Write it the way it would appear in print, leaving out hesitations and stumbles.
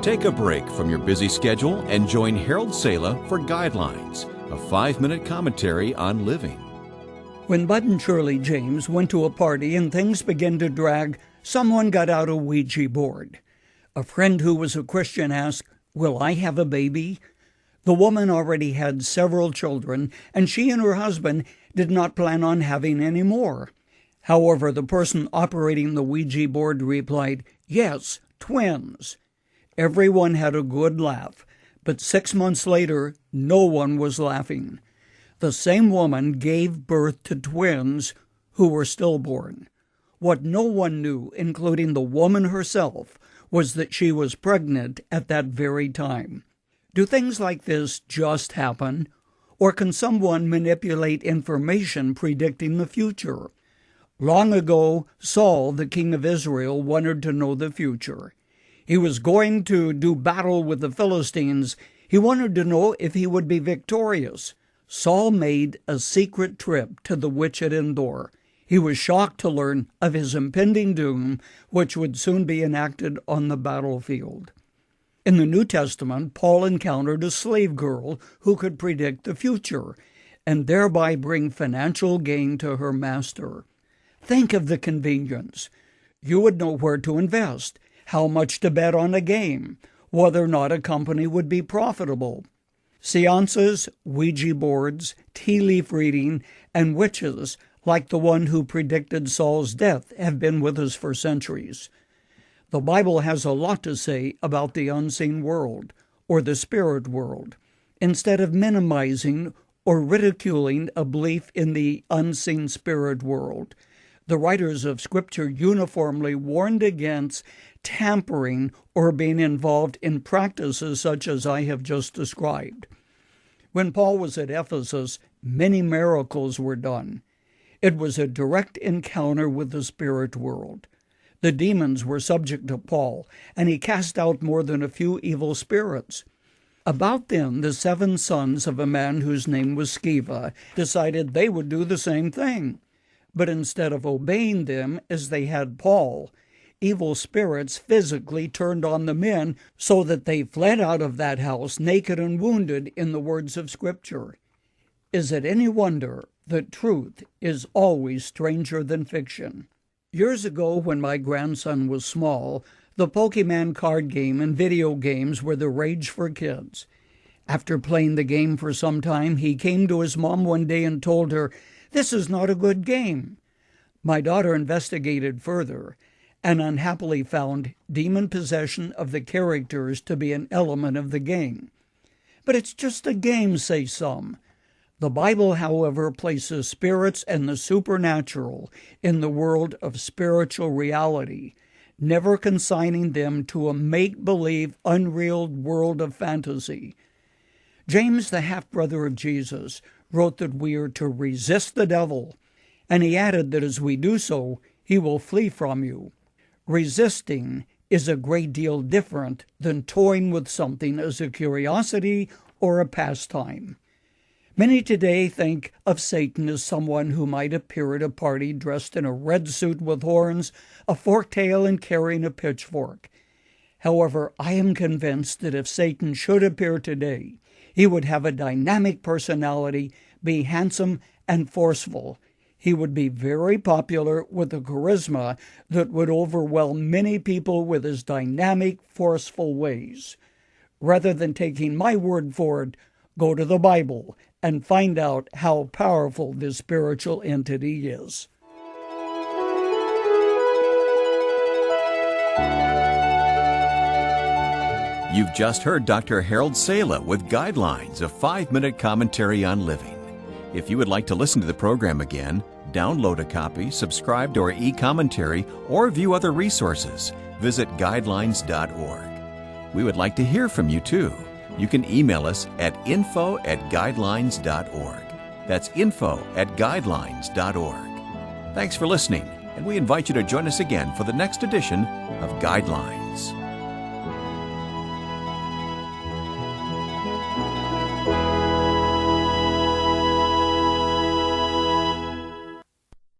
Take a break from your busy schedule and join Harold Sala for Guidelines, a 5-minute commentary on living. When Bud and Shirley James went to a party and things began to drag, someone got out a Ouija board. A friend who was a Christian asked, "Will I have a baby?" The woman already had several children, and she and her husband did not plan on having any more. However, the person operating the Ouija board replied, "Yes, twins." Everyone had a good laugh, but 6 months later, no one was laughing. The same woman gave birth to twins who were stillborn. What no one knew, including the woman herself, was that she was pregnant at that very time. Do things like this just happen? Or can someone manipulate information predicting the future? Long ago, Saul, the king of Israel, wanted to know the future. He was going to do battle with the Philistines. He wanted to know if he would be victorious. Saul made a secret trip to the witch at Endor. He was shocked to learn of his impending doom, which would soon be enacted on the battlefield. In the New Testament, Paul encountered a slave girl who could predict the future and thereby bring financial gain to her master. Think of the convenience. You would know where to invest, how much to bet on a game, whether or not a company would be profitable. Seances, Ouija boards, tea leaf reading, and witches, like the one who predicted Saul's death, have been with us for centuries. The Bible has a lot to say about the unseen world, or the spirit world. Instead of minimizing or ridiculing a belief in the unseen spirit world, the writers of Scripture uniformly warned against tampering or being involved in practices such as I have just described. When Paul was at Ephesus, many miracles were done. It was a direct encounter with the spirit world. The demons were subject to Paul, and he cast out more than a few evil spirits. About then, the 7 sons of a man whose name was Sceva decided they would do the same thing. But instead of obeying them as they had Paul, evil spirits physically turned on the men so that they fled out of that house naked and wounded, in the words of Scripture. Is it any wonder that truth is always stranger than fiction? Years ago, when my grandson was small, the Pokemon card game and video games were the rage for kids. After playing the game for some time, he came to his mom one day and told her, "This is not a good game." My daughter investigated further and unhappily found demon possession of the characters to be an element of the game. But it's just a game, say some. The Bible, however, places spirits and the supernatural in the world of spiritual reality, never consigning them to a make-believe, unreal world of fantasy. James, the half-brother of Jesus, wrote that we are to resist the devil, and he added that as we do so, he will flee from you. Resisting is a great deal different than toying with something as a curiosity or a pastime. Many today think of Satan as someone who might appear at a party dressed in a red suit with horns, a forked tail, and carrying a pitchfork. However, I am convinced that if Satan should appear today, he would have a dynamic personality, be handsome and forceful. He would be very popular with a charisma that would overwhelm many people with his dynamic, forceful ways. Rather than taking my word for it, go to the Bible and find out how powerful this spiritual entity is. You've just heard Dr. Harold Sala with Guidelines, a 5-minute commentary on living. If you would like to listen to the program again, download a copy, subscribe to our e-commentary, or view other resources, visit guidelines.org. We would like to hear from you too. You can email us at info@guidelines.org. That's info@guidelines.org. Thanks for listening, and we invite you to join us again for the next edition of Guidelines.